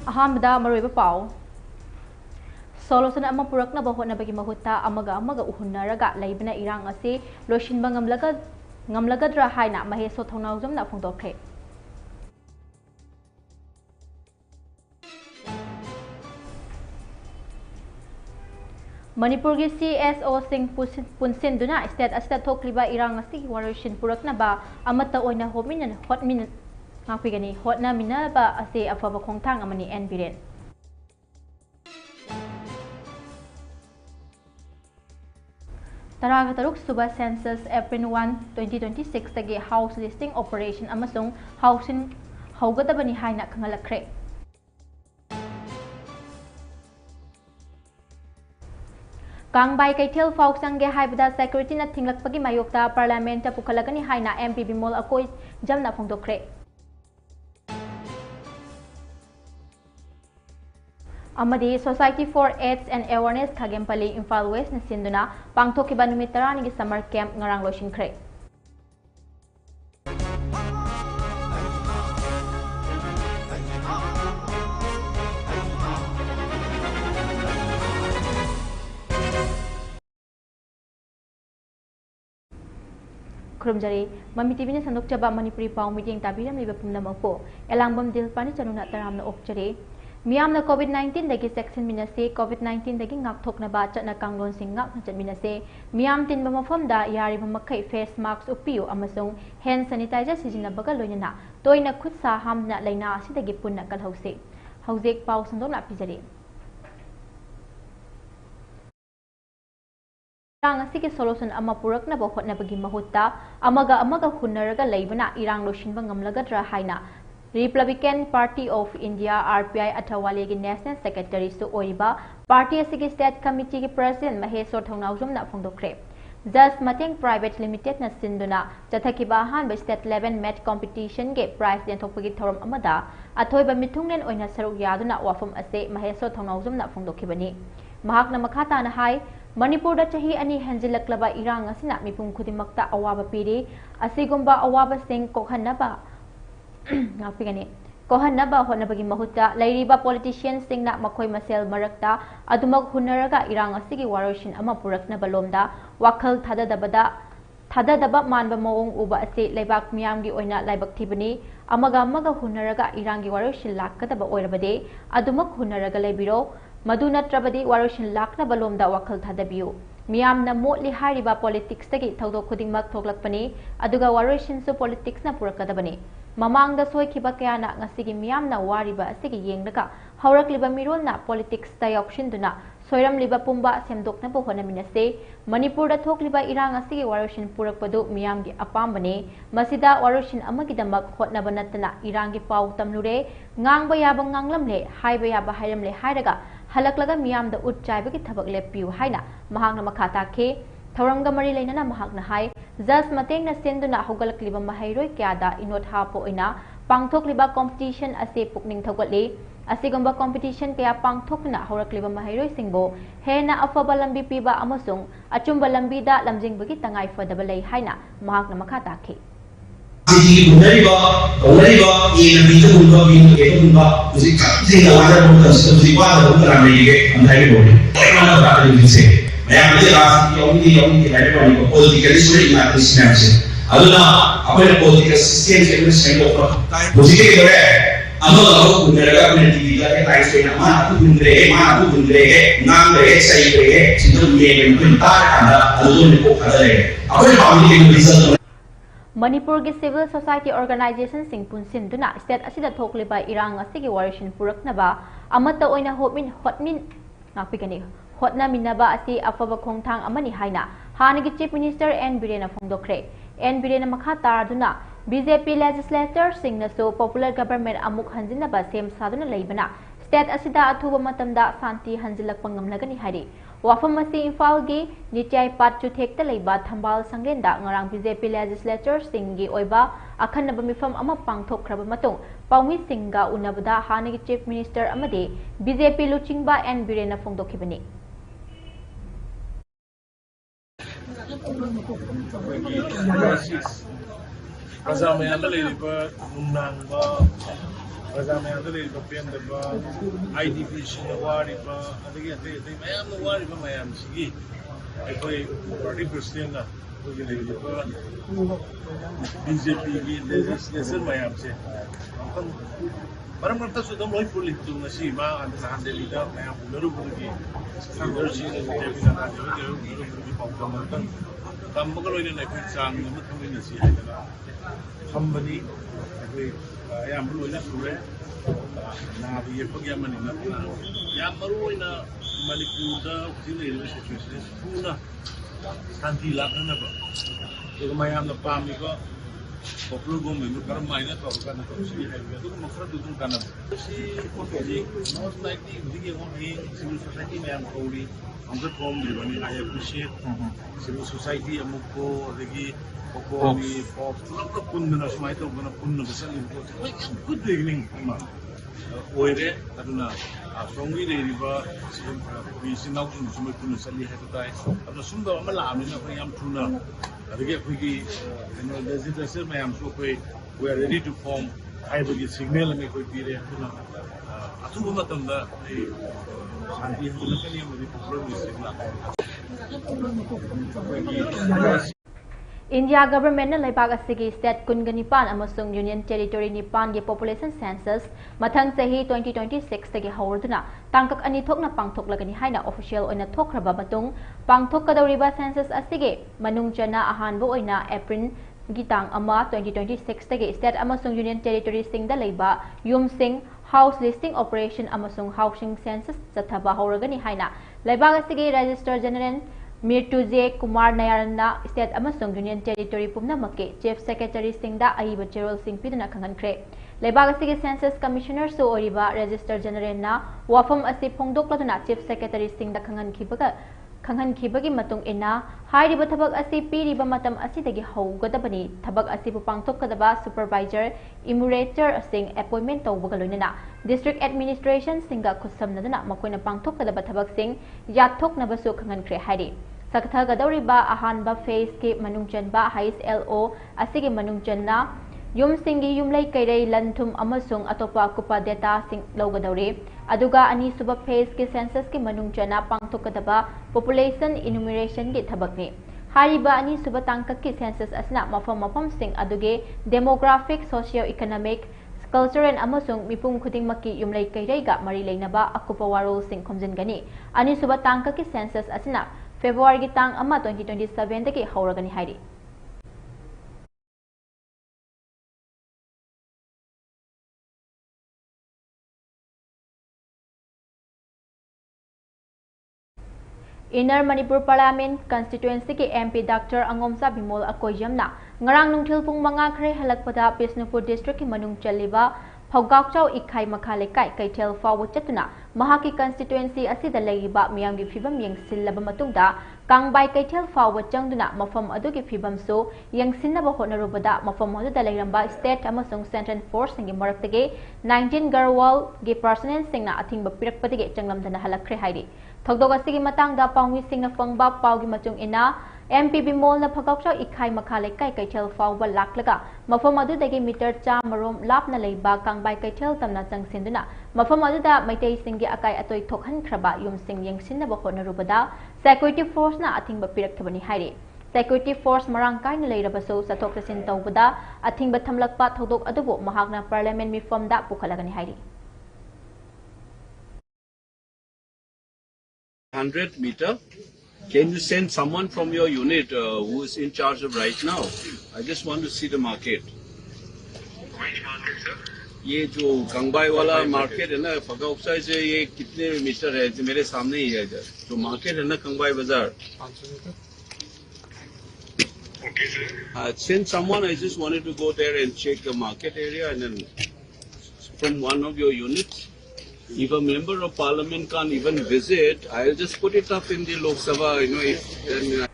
अहमदा मरुइबा पाव solution अमा पुरकनबा होनबगी महुत्ता अमगा उहुन्नरगा लैबना इरांग असी लोइसिनबा ngamlagadra haina maheso thongnawjamna phongdokhe Manipur gi CSO sing punsin duna state asita thokliba irang asi warishin puraknaba amata oina homin hotmin ngapigani hotna minaba ase afaba khongthang amani NBRN Taraga taruk suba census April 1, 2026 tagi house listing operation amasung housing haugadabani haina khangalakre Kangbai Kaithil Fausangge haibada security na thinglakpagi mayokta parliament ta pukhalagani haina MP Bimol akoi jamna phongdokre Amadi Society for AIDS and Awareness Khagempali Imphal West na sinduna pangthokiba numit 10 gi summer camp ngarang losinkhre Kurumjari Mami TV ni sandok jaba Manipuri pau meeting tabiram liba pumnamako elangbam dilpani chanuna taramna okjari Miyamna COVID-19 dagi section minase COVID-19 dagi ngak thokna ba chatna kanglon sing ngak chat minase miyam tin ba mafam da yari ba makai face mask upiu amasung hand sanitizer sijina baga loinana toina khut sa hamna laina asidagi punna kalhause haujek pau sandok na pijari Irang asigi solution ama purakna ba hotna bagi mahutta amaga hunnaraga leibana irang loshinba ngamlagadra haina Republican Party of India RPI Athawali gi National Secretary su oiba Party asigi State Committee gi President Maheswar Thongnawjamna phongdokre Just Mateng Private Limited na sinduna chathakiba han ba state level match competition ge prize denthokpagi thoram amada athoiba mithunglen oina saruk yaduna wafam ase Maheswar Thongnawjamna phongdokhibani mahakna makhata na hai Manipur da chahi ani hanjilaklaba irang asina mipum khudimakta awaba piri asigumba awaba sing kokhanaba ngapigani kohanaba honabagi mahutta lairiba politicians singna makhoi masel marakta adumak hunaraga irang asigi waroshin ama purakna balomda wakhal thadadaba manba mawong uba ase leibak miyamgi oina laibak thibani amaga hunaraga irangi waroshin lakkadaba oirabade adumak hunaraga leibiro madu natrabadi waroshin lakna balomda wakhal thadabiu Miyamna motli hariba politics tagi thaudok khudingmak thoklakpani aduga waroshin su politics na purakadabani Mamangda soikiba kayana ngasigi miyamna wariba asigi yengdaga haurakliba mirolna politics ta yaukshinduna soiramliba pumba semdokna bo honaminase Manipur da thokliba irang asigi waroshin purakpadu miyamgi apambane masida waroshin amagidamak hotnaba natana irangi pau tamlure ngangba yaba nganglamle haiba yaba hairamle hairaga halaklaga miyamda utchaibagi thabak lepiu haina mahangna makhata ke Tharamga mari lainana mahakna hai Just Mateng na senduna hogalakliba mahairoi kyada inot hapo ina pangthokliba competition ase pukning thogatli asigumba competition kaya pangthokna horakliba mahairoi singbo hena afaba lambi piba amasung achumba lambi da lamjingbagi tangai fadaba lei haina mahakna makhata ke Sigi bunariba e lambi ta bunba bin ke bunba usi kapse la wada bunba usi wada bunba ramai ke andai bole mana ba ni se Yang ini ras yang ada pada political story yang ada di sini. Aduna apa yang political system yang sendok per. Musik itu amal aku bundaga peneliti kita yang lain sekali mana aku bundere, nang dere, saya dere, situ dia mentar ada, aduna ni kok ada lagi. Apa yang kami ingin bisa Manipur gi civil society organization sing punsin duna state asida thokliba irang asigi warishin puraknaba amata oina hotmin ngapigani hotna minaba asi afaba khongthang amani haina hanagi chief minister NBRN phongdokre NBRN makha tarduna BJP legislator singna so popular government amuk hanjinaba sem saduna leibana state asida athuba matamda santi hanjilak pangamnagani hari wafam asi Imphal gi nichai patchu thekta leiba thambal sanglenda ngarang BJP legislator singi oiba akhanaba mifam ama pangthokraba matung paumi singa unabada hanagi chief minister amade BJP luchingba NBRN phongdokhibani Pazamaya labor, Nanga, Pazamaya labor, Pendaba, IDP Shinawariba, and again, they am the Wariba, I am Sigi. I play 40% of BJP, legislation, my am saying. Parang mereka sudah mulai kulit tu nasi ma antara handel lidah, saya baru pergi. Leadership dan jadi nak ada baru pergi pangkal mereka. Kamu kalau ini nak pergi nama tu ini nasi ada. Company, yang baru ini sudah. Nah, dia pergi mana nak? Yang baru ini Manipuri dah sini ini situasi puna. Santi lah kenapa? Jadi macam apa mereka? Popular government karena mainnya tahu kan itu sih itu maksudnya itu kan si politik most likely begini orang civil society yang kauli angkat kaum di mana I appreciate civil society amukko lagi pokoknya pop pun dengan semua itu guna pun besar itu good beginning memang oire karena songi dari riba visi nak semua pun sekali itu tay karena semua malam ini apa yang tuna Again, we legislation, I am sure we are ready to form. I will get signal and make a period. Atumatanda, Santi, India government na laibag asigi state kun ganipan amasung union territory nipan ge population census mathang sahi 2026 tagi hawrduna tangkak ani thokna pangthok lagani haina official oina thokraba matung pangthok kadawriba census asigi manung chana ahanbo oina April gitang ama 2026 tagi state amasung union territory singda laiba yum sing house listing operation amasung housing census chathaba hawragani haina laibag asigi register general Mirtuje Kumar Nayarna State amasung Union Territory pumnamake Chief Secretary Singda Aiba Gerald Singh Pidana Kangankre Lebaga Sige Census Commissioner So Oriba Register General na Wafam Asi Pongdok Laduna Chief Secretary Singda Kangan Kibagi Matung Ina Hairiba Tabag Asi Piriba Matam Asi Dagi Haugadabani Tabag Asi Pupangtok Kadaba Supervisor Imurator Sing Appointment to Bugalunina District Administration Singa Kusam Nadana Makoina Pangtok Kadaba Tabag Sing Yatok Nabasu Kangankre Hairi Sakta Gadoriba Ahanba Face Ke Manungjan Ba Hais LO Asigi Manungjan na Yum Singi Yumlay Kairei Lantum Amasung Atopa Kupa Data Sing Logadori Aduga Ani Suba Face Ke Census Ke Manungjan na Pangtok Kadaba Population Enumeration Ke Tabakni Hariba Ani Suba Tangka Ke Census Asna Mafam Sing Aduge Demographic Socio-Economic Cultural Amasung Mipung Kuting Maki Yumlay Kairei Ga Mari Lainaba Akupa Warol Sing Komjin Gani Ani Suba Tangka Ke Census Asna February Gitang Ama 2027 Dagi Hauragani Hairi Inner Manipur Parliament Constituency ke MP Dr. Angomsa Bimol Akoyamna ngarang nungthil pung manga khre halakpada Bisnupur District ke manung chaliba Phogakchau Ikhai Makhale Kai Kaitel Fawu Chatuna Mahaki Constituency asida leiba miyamgi phibam yengsilaba matungda Kangbai Kaitel Fawu changduna mafam adugi phibam so yengsinaba honarubada mafam aduda leiramba state amasung central force ngi maraktage 19 Garwal ge personnel singna athingba pirakpadige changlamdana halakre hairi Thogdog asigi matangda pangwi singna fangba pawgi matung ina MP Bimol na Phogakchau Ikhai Makhale Kai Kaitel Fawba laklaga mafam adudagi meter cha marom lapna leiba Kangbai Kaitel tamna changsinduna mafam aduda maitai singi akai atoi thokhan khraba yum sing yengsinaba honarubada security force na athingba pirakthbani hairi security force marang kaina leirabaso sathok sasin tawbada athingba thamlakpa thodok adubu mahakna parliament mifamda pukhalagani hairi 100 meter. Can you send someone from your unit who is in charge of right now? I just want to see the market. Which market, sir? ये जो गंगबाई वाला market है ना फगाउक्साई से ये कितने metre है मेरे सामने ही है इधर जो मार्केट है ना गंगबाई बाजार 500 meter. Okay, sir. Send someone. I just wanted to go there and check the market area and then from one of your units. If a member of parliament can't even visit, I'll just put it up in the Lok Sabha, if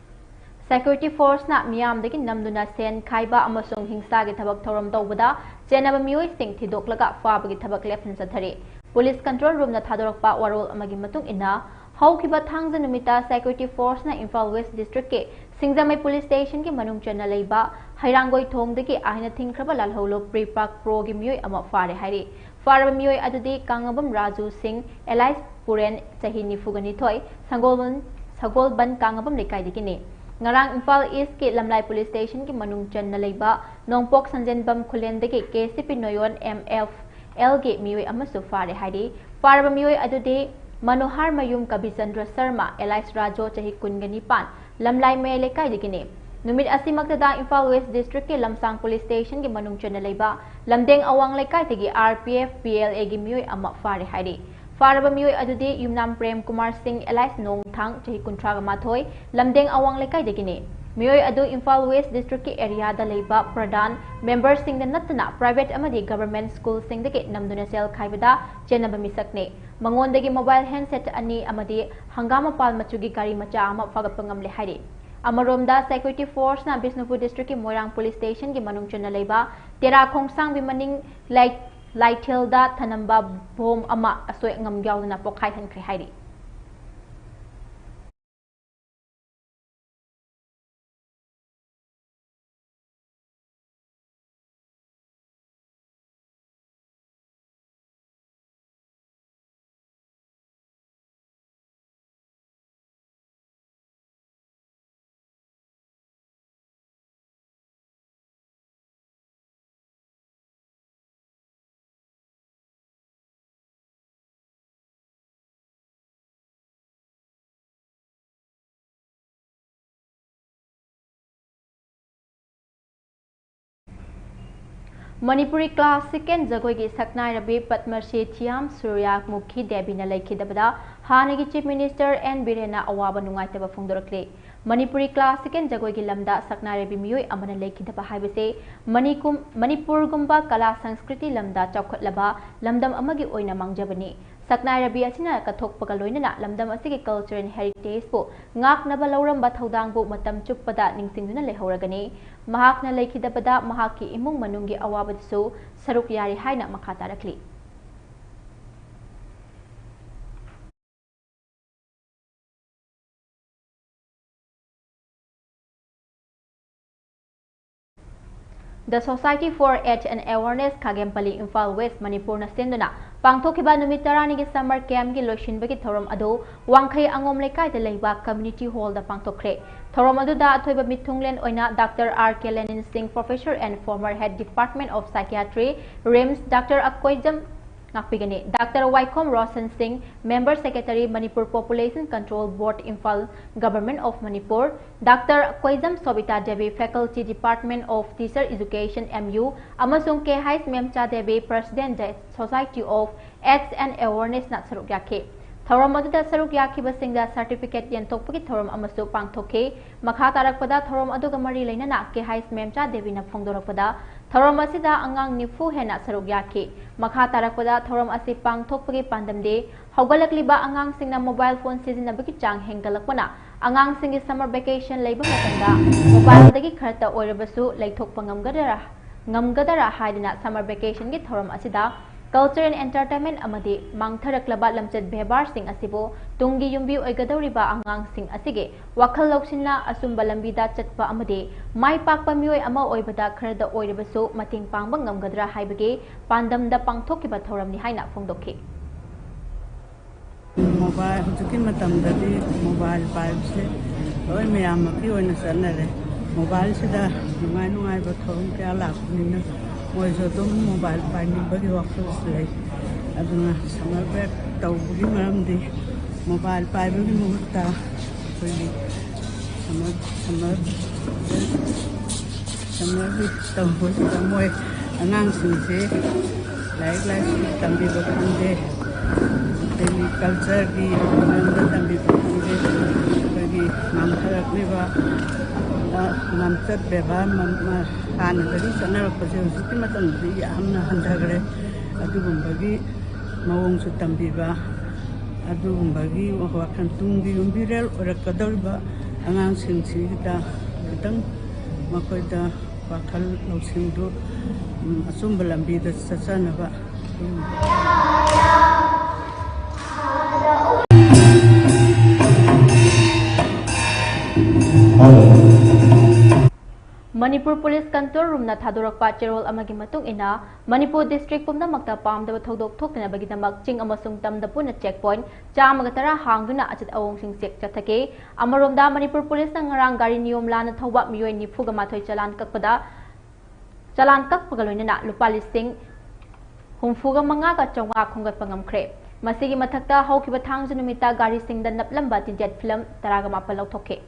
Security force na miyam dagi namduna sen khaiba amasung hingsa gi thabak thoram tawbada chenaba mioi sing thidoklaga faba gi thabak lephan sathare police control room na thadorakpa warol amagi matung ina haukiba thangja numita security force na Imphal West district ke Singzamai Police Station ki manung chana leiba Hairangoi thong deki ahina thingkraba lalholo pre-park pro gi miyoi ama fare hairi faraba miyoi adudi Kangabam Raju Singh Elias Puren chahi nifugani thoi Sagolban Kangabam lekai deki ne ngarang Imphal East ki Lamlai Police Station ki manung chana leiba Nongpok Sanjenbam Khulen deki KCP Noyon MFL ge miyoi amasu fare hairi faraba miyoi adudi Manohar Mayum Kabichandra Sharma Elias Rajo chahi kungani pan Lamlai me lekai deki ne Numit asimaktada Imphal West District ke Lamsang Police Station ki manung chana leiba Lamdeng awang lekai tegi RPF PLA gi miyoi ama fare hairi faraba miyoi adudi Yumnam Prem Kumar Singh Elias Nong Thang chahi kuntraga mathoi Lamdeng awang lekai degi ne miyoi adu Imphal West District ki area da leiba Pradhan member sing da natna private amadi government school sing deki namduna sel khaibada chenaba misak ne mangon degi mobile handset ani amadi hangama pal machugi gari macha ama fagapangam le hairi Amaromda Security Force na Bisnupur District ki Moirang Police Station ki manung chana leiba Tera Khongsang bimaning Laithilda Thanamba Bom ama asoi ngam yauna pokhai han khri hairi Manipuri class second jagoi gi saknai rabi Padmashri Thiam Surya Mukhi Devi na laikhidabada hanagi Chief Minister N Birena awaba nungaitaba phongdorakle Manipuri class second jagoi gi lamda saknai rabi miyoi amana laikhidaba haibase Manipur gumba kala sanskriti lamda chawkhatlaba lamdam amagi oina mangjabani saknai rabi asina kathokpaga loinana lamdam asigi culture and heritage po ngaknaba lauramba thodangbu matam chuppada ningsingduna lehoragani mahakna laikhidabada mahaki imung manunggi awabadsu saruk yari haina makha tarakli The Society for Age and Awareness Kagempali Imphal West Manipur na senduna pangthokiba numit 10 gi summer camp gi loishinbagi thorom adu wangkhai angom lekai da leiba community hall da pangthokre thorom adu da athoiba mithunglen oina Dr. R.K. Lenin Singh Professor and former Head Department of Psychiatry RIMS Dr. Akkoijam Nakpigani Dr. Waikom Roshan Singh Member Secretary Manipur Population Control Board Imphal Government of Manipur Dr. Koizam Sobita Devi Faculty Department of Teacher Education MU amasung K. Hais Memcha Devi President Society of AIDS and Awareness na saruk yake thorom aduda saruk yakiba singda certificate yentokpagi thorom amasu pangthoke makha tarakpada thorom aduga mari leinana K. Hais Memcha Devi na phongdorakpada thorom asida angang nifu hena saruk yake makha tarakpada thorom asi pangthokpagi pandamde haugalakliba angang singna mobile phone sizinabagi chang hengalakpana angang singi summer vacation leiba matanda mobile dagi kharta oirabasu leithokpa ngamgadara haidina summer vacation gi thorom asida culture and entertainment amadi mangtharaklaba lamchat bebar sing asibo tungi yumbi oigadoriba angang sing asige wakhal loksinna asumba lambida chatpa amadi mai pakpa mioi ama oibada kharda oirabasu mating pangba ngamgadra haibage pandamda pangthokiba thoramni haina phongdokhi mobile hujuki matamdadi mobile pipes oi meyam ki oina sanare mobile sida nungai ba thorum kya laknina moi so dum mobile pani bagi waktu slay aduna summer break tawgi maramdi mobile pipe gi mutta koi summer bi tawgi moi anang sinse lai tambi bakande daily culture di nanda tambi bakande bagi namtharakni ba namchat beba han dari sana pase usuki matan di amna handagre adugumbagi mawong su tambiba adugumbagi wakan tunggi umbirel orakadalba angang singsi kita kadang makoida wakal lausindu asum belambi da sasana ba Manipur Police Control Room na thadurokpa cherol amagi matung ina Manipur District pumna makta pamdaba thodok thokna baginamak ching amasung tamda puna checkpoint chamagatara hangduna achat awong sing sek chathake amaromda Manipur Police na ngarang gari niyom lana thoba miyoi nifuga mathoi chalan kakpagaloina lupa listing humfuga manga ka chawga khongat pangamkhre masigi mathakta haukiba thangju numita gari singda naplamba tinjet film taraga mapal lauthoke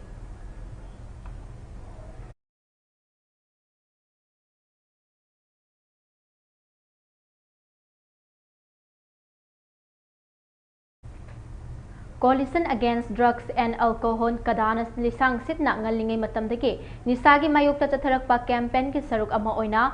Coalition Against Drugs and Alcohol Kadanas lisang sitna ngalingai matamdagi nisagi mayokta chatharakpa campaign ki saruk ama oina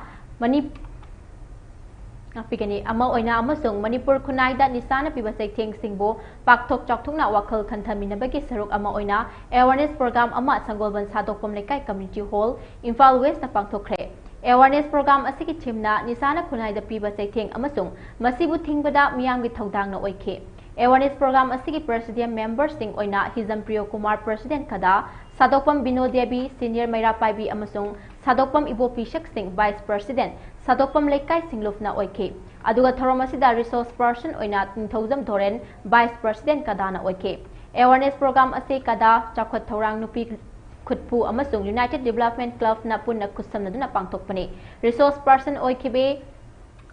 Manipur Kunaida nisana piba saitheng singbo pakthok chokthokna wakhal khanthaminabagi saruk ama oina awareness program ama sangolban sadokpam lekai community hall Imphal West na pangthokre awareness program asiki thimna nisana Kunaida piba saitheng amasung masibu thingbada miyamgi thodangna oikhe Awareness program asigi Presidium members sing oina Hizam Priyo Kumar President kada Sadokpam Binodebi Senior Maira Paibi amasung Sadokpam Ibo Pishak Singh Vice President Sadokpam Lekai Singlufna oike aduga thoramasida resource person oina Tinthozam Thoren Vice President kada na oike Awareness program ase kada Chakhot Thorang Nupi Khutpu amasung United Development Club na punna kusamna duna pangthokpani resource person oikibe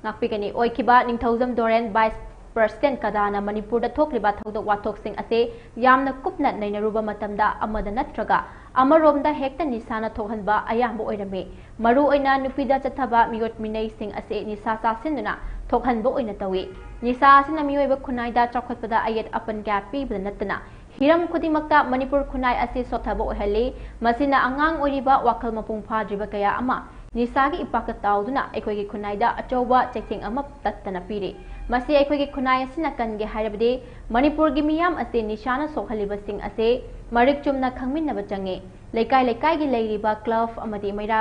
ngakpigani oikiba Tinthozam Thoren Vice President Kadana Manipur da thokliba thodok wathok sing ase yamna kupna nainaruba matamda amada natraga amaromda hekta nisana thokhanba ayamba oirame maru oina nupida chathaba miyot minai sing ase nisa sasinuna thokhanba oina tawi nisa asina miyoiba khunaida chakhatpada ayet apan gap pi natana hiram khudimakta Manipur khunai ase sothaba ohale masina angang oiriba wakhal mapung phadriba kaya ama nisagi ipaka tauduna ekogi khunaida achoba checking ama tattana pire masi ekogi khunai asina kange hairabde Manipur gi miyam ase nishana sokhaliba sing ase marik chumna khangminnaba change lekai gi leiriba club amadi maira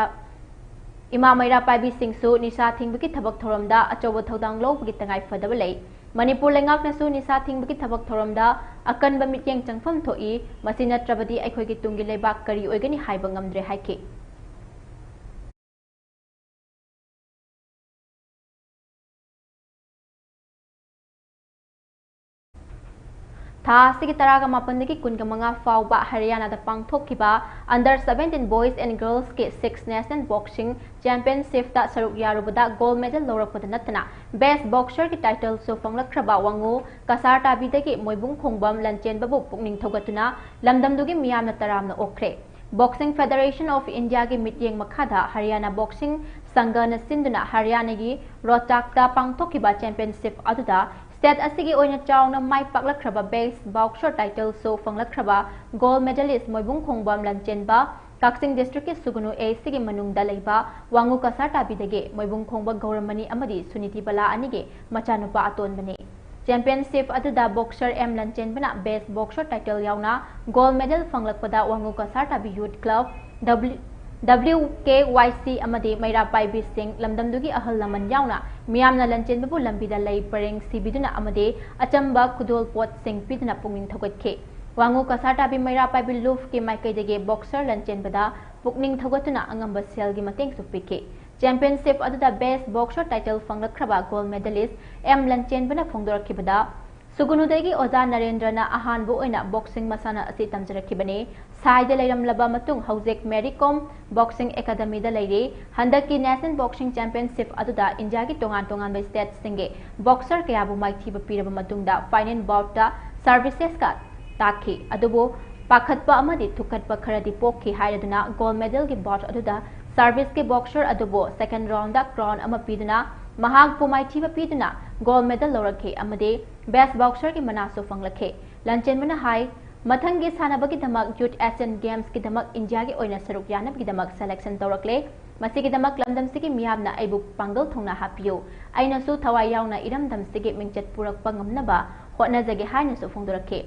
ima maira paibi singsu nisa thingbagi thabak thoramda achoba thodang lobagi tangai fadaba lei Manipur lengak nasu nisa thingbagi thabak thoramda akanba mityeng changpham thoi masi natrabadi ekogi tungi lebak kari oigani haiba ngamdre haike Tha sigi taraga mapandagi kunga manga fauba Haryana da pangthokkiba under 17 boys and girls ke 6 national boxing championship da saruk yarubada gold medal lorakpada natana best boxer ki title so fanglakhraba wangu kasar tabidagi moibung khongbam lanchen babu pukning thogatuna lamdamdugi miyamna taramna okre Boxing Federation of India ki mityeng makhada Haryana boxing sangha na sinduna Haryana gi Rohtak da pangthokkiba championship aduda State asigi oina chawna mai paklakraba base boxer title so fanglakhraba gold medalist moibung khongbam lanchenba Kaksing district ki Sugunu A sigi manungda leiba wangu kasar tabidage moibung khongba gauramani amadi Suniti Bala anige machanupa atonbane championship aduda boxer M lanchenbana best boxer title yauna gold medal fanglakpada wangu kasar tabi youth club WKYC amadi Maira Paibi Singh lamdamdugi ahal laman yauna miyamna lancen babu lambida lay pareng sibiduna amade achamba kudol pot sing piduna pungning thogatke wangu kasata bi Maira Paibi luf ke maikaidage boxer lancen bada pukning thogatuna angamba selgi mateng supike championship aduda best boxer title fanglakhraba gold medalist M lancen bana phongdorakhibada Sugunudagi Oza Narendra na ahanbu oina boxing masana asi tamjarakhibane saide leiramlaba matung haujek Mericom Boxing Academy da leire handaki National Boxing Championship aduda India gi tongan by state singe boxer kayabu maithiba piraba matungda final bout da services ka takhi adubo pakhatpa amadi thukatpa kharadi pokhi hairaduna gold medal gi bout aduda service ke boxer adubo second round da crown ama piduna mahag pumaithiba piduna gold medal lorakhe amade best boxer ki manaso fanglakhe lanchen mana hai mathangi sanabagi damak youth Asian games ki damak India gi oina saruk yanab gi damak selection tawrakle masi gi damak lamdam sigi miyamna aibu pangal thongna hapiyo aina su thawai yauna iramdam sigi mingchat purak pangamnaba hotna jage haina su phongdorakhe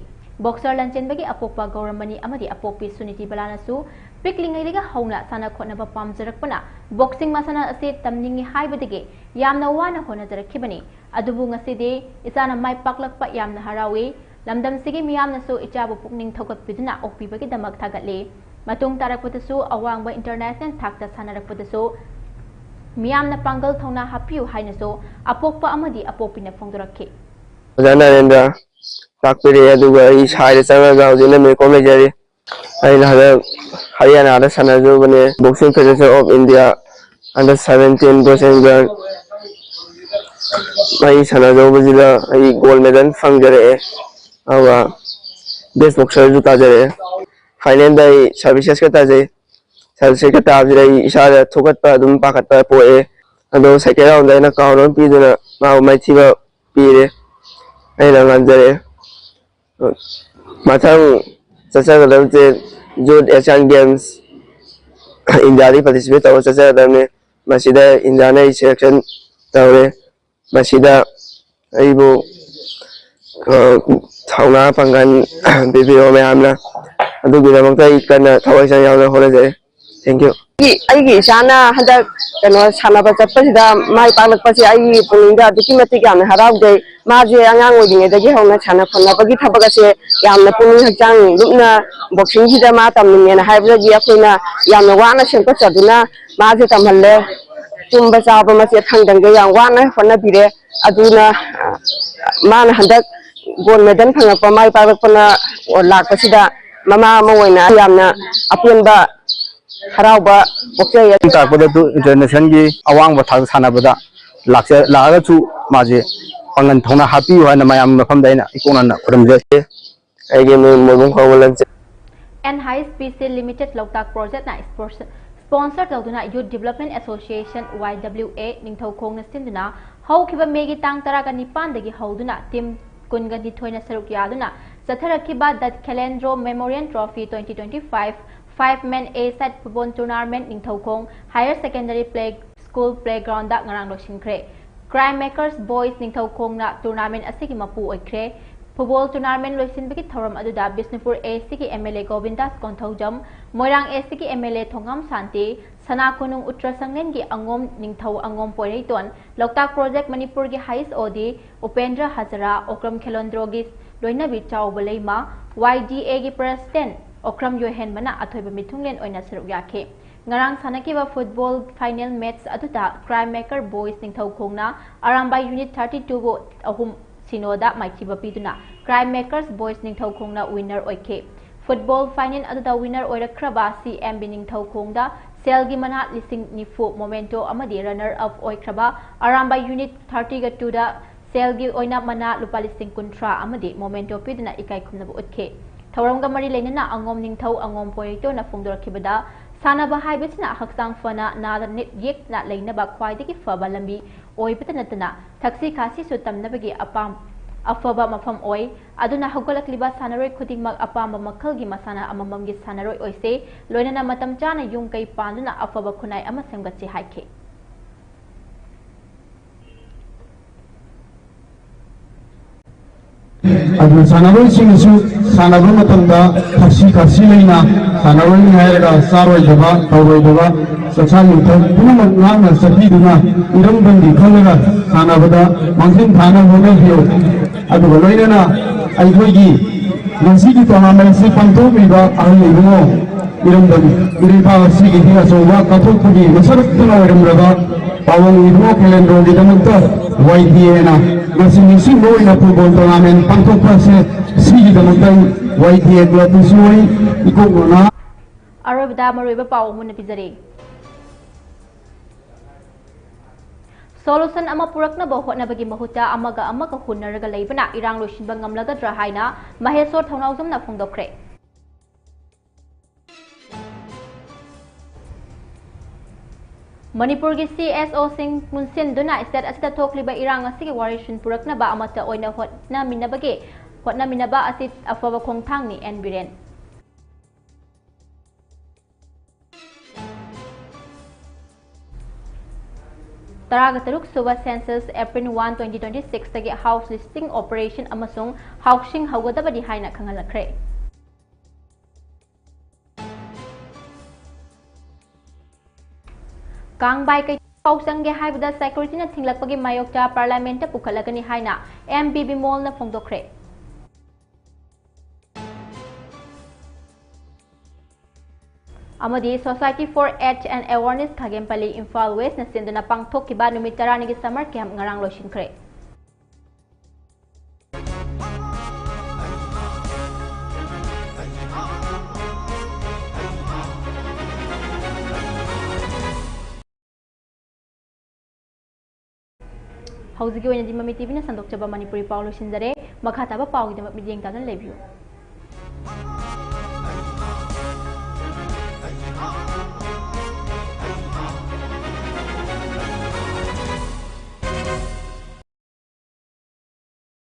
boxer lanchen bagi apokpa gauramani amadi apokpi Suniti Balana su piklingai liga hauna sana khotnaba pamjarakpana boxing masana ase tamningi haibadege yamna wana hona jarakhibani adubu ngaside isana mai paklakpa yamna harawi lamdam sigi miyamna su ichabu pukning thogat piduna okpibagi damak thagatle Matung tarakputasu awangba international thakta sanarakputasu miyamna pangal thongna hapiu hainaso apokpa amadi apopina phongdorakhi Janarendra Takpiri aduga I side changa hojina me komejari aina hada Haryana da sanaju bane Boxing Federation of India under 17 boxing girl mai sanaju bujila ai gold medal fangjare awa best boxer ju tajare final dai services ka tajai services ka tajire isara thokat pa dum pakat pa poe ado second round dai na kaun pi duna ma mai thiba pire aina nganjare Mathang Sasagadamte Jude Asian Games India participate or Sasagadamne Masida Indiana selection Taure Masida Aibu Tauna Pangan Bibi Omeamna Adu Bilamata Ikana Tawasan Yana Holiday. Thank you. ꯑꯩꯒꯤ ꯏꯆꯥꯅ ꯍꯟꯗꯛ ꯀꯩꯅꯣ ꯁꯥꯟꯅꯕ ꯆꯠꯄꯁꯤꯗ ꯃꯥꯏ ꯄꯥꯛꯂꯛꯄꯁꯤ ꯑꯩꯒꯤ ꯄꯨꯛꯅꯤꯡꯗ ꯑꯗꯨꯛꯀꯤ ꯃꯇꯤꯛ ꯌꯥꯝꯅ ꯍꯔꯥꯎꯖꯩ ꯃꯥꯁꯦ ꯑꯉꯥꯡ ꯑꯣꯏꯔꯤꯉꯩꯗꯒꯤ ꯍꯧꯅ ꯁꯥꯟꯅ ꯈꯣꯠꯅꯕꯒꯤ ꯊꯕꯛ ꯑꯁꯦ ꯌꯥꯝꯅ ꯄꯨꯛꯅꯤꯡ ꯍꯛꯆꯥꯡ ꯂꯨꯞꯅ ꯕꯣꯛꯁꯤꯡꯁꯤꯗ ꯃꯥ ꯇꯝꯅꯤꯡꯉꯦꯅ ꯍꯥꯏꯕꯗꯒꯤ ꯑꯩꯈꯣꯏꯅ ꯌꯥꯝꯅ ꯋꯥꯅ ꯁꯦꯝꯒꯠꯆꯗꯨꯅ ꯃꯥꯁꯦ ꯇꯝꯍꯜꯂꯦ ꯇꯨꯝꯕ ꯆꯥꯕ ꯃꯆꯦꯠ ꯐꯪꯗꯪꯒꯩ ꯌꯥꯝ ꯋꯥꯅ ꯍꯣꯠꯅꯕꯤꯔꯦ ꯑꯗꯨꯅ ꯃꯥꯅ ꯍꯟꯗꯛ ꯒꯣꯜ ꯃꯦꯗꯜ ꯐꯪꯉꯛꯄ ꯃꯥꯏ ꯄꯥꯛꯂꯛꯄꯅ ꯂꯥꯛꯄꯁꯤꯗ ꯃꯃꯥ ꯑꯃ ꯑꯣꯏꯅ ꯌꯥꯝꯅ ꯑꯄꯦꯟꯕ हराउबा बोक्चय ताकपदतु इंटरनेशनल की अवांग थाक सानबदा लागाचु माजे पंगन थौना हापी हाना मयाम मफम दाइना इकोना खुरमजे आइगे मोबुं खवलन and high speed limited loktak project na sponsor tawduna youth development association YWA ningthaukhong na sinduna hawkhiba megi tang taraga nipan dagi hawduna team kunga ni thoina saruk yaduna satharakiba that Calendro Memorial Trophy 2025 5-man A-set football tournament ningthaukhong higher secondary school playground da ngarang losingkhre crime makers boys ningthaukhong na tournament asigi mapu oikhre football tournament loisinbagi thoram aduda Bisnupur AC ki MLA Govindas Konthaujam Moirang AC ki MLA Thongam Santi Sanakunung Ultrasanglen ki Angom Ningthau Angom Poireiton Loktak project Manipur ki highest OD Upendra Hazara Okram Khelondro gi loinabi chawbaleima YDA ki president Okram Yohen Mana Athoiba Mithunglen oina saruk yakhe ngarang sanakiba football final match aduda crime maker boys ningthaukhongna Aramba unit 32 go ahum Sinoda Maichiba Piduna crime makers boys ningthaukhongna winner oikhe football final aduda winner oirakraba CMB ningthaukhongda selgi mana lising nifu momento amadi runner up oikraba Aramba unit 32 da selgi oina mana lupa lising kuntra amadi momento piduna ikai khumnabu utke Thauramga mari leinana angom ningthau angom poito na phongdorakhibada sanaba haibesina haksang fana na net yek na leinaba khwaidagi faba lambi oibata natana thaksi khasi su tamnabagi apam afaba mafam oi aduna hogolakliba sanaroi khudingmak apamba makhalgi masana amamamgi sanaroi oise loinana matam chana yung kai panduna afaba khunai ama semgatsi haikhe Aduh sanaroi singisu sanaroi matanda kasi leina sanaroi hairaga saroi jaba tawoi jaba sasal muthai puna ngana sahi duna iram bandi khalaga sanabada mangsin thana hone hiyo aduh loinana aigoi nasi ki tournament se panto biba ahli ibumo iram bandi iripa si ki hiya sowa kathok pudi masarak tuna iram raga pawang ibumo Calendro di damunta YDA na nasi loina football tournament panto pase si ki damunta YDA dua tusuai ikut guna Arabda maruiba paw mun pizari Solution ama purakna ba hotnabagi mahuta amaga hunnaraga leibana irang loishinba ngamlagadra haina Maheswar Thongnaujamna phongdokre Manipur ki CSO sing munsin duna state asita thokliba irang asigi warishin purakna ba amata oina hotna minaba asit afaba khongthang ni Enbiren Taraga-taruk suba census April 1, 2026 tagi house listing operation amasung housing haugadabadi haina khangalakre Kangbai kai housing ge haibada security na thinglakpagi mayokta parliament ta pukhalagani haina MBB mall na phongdokre amadi Society for AIDS and Awareness Khagempali Imphal West na sinduna pangthokkiba numit 10 gi summer camp ngarang loisinkhre. Hauzi ki oina di Mami TV na sandok chaba Manipuri Paulo Sinjare makha taba pau gi dama midiyeng tadan lebiyo.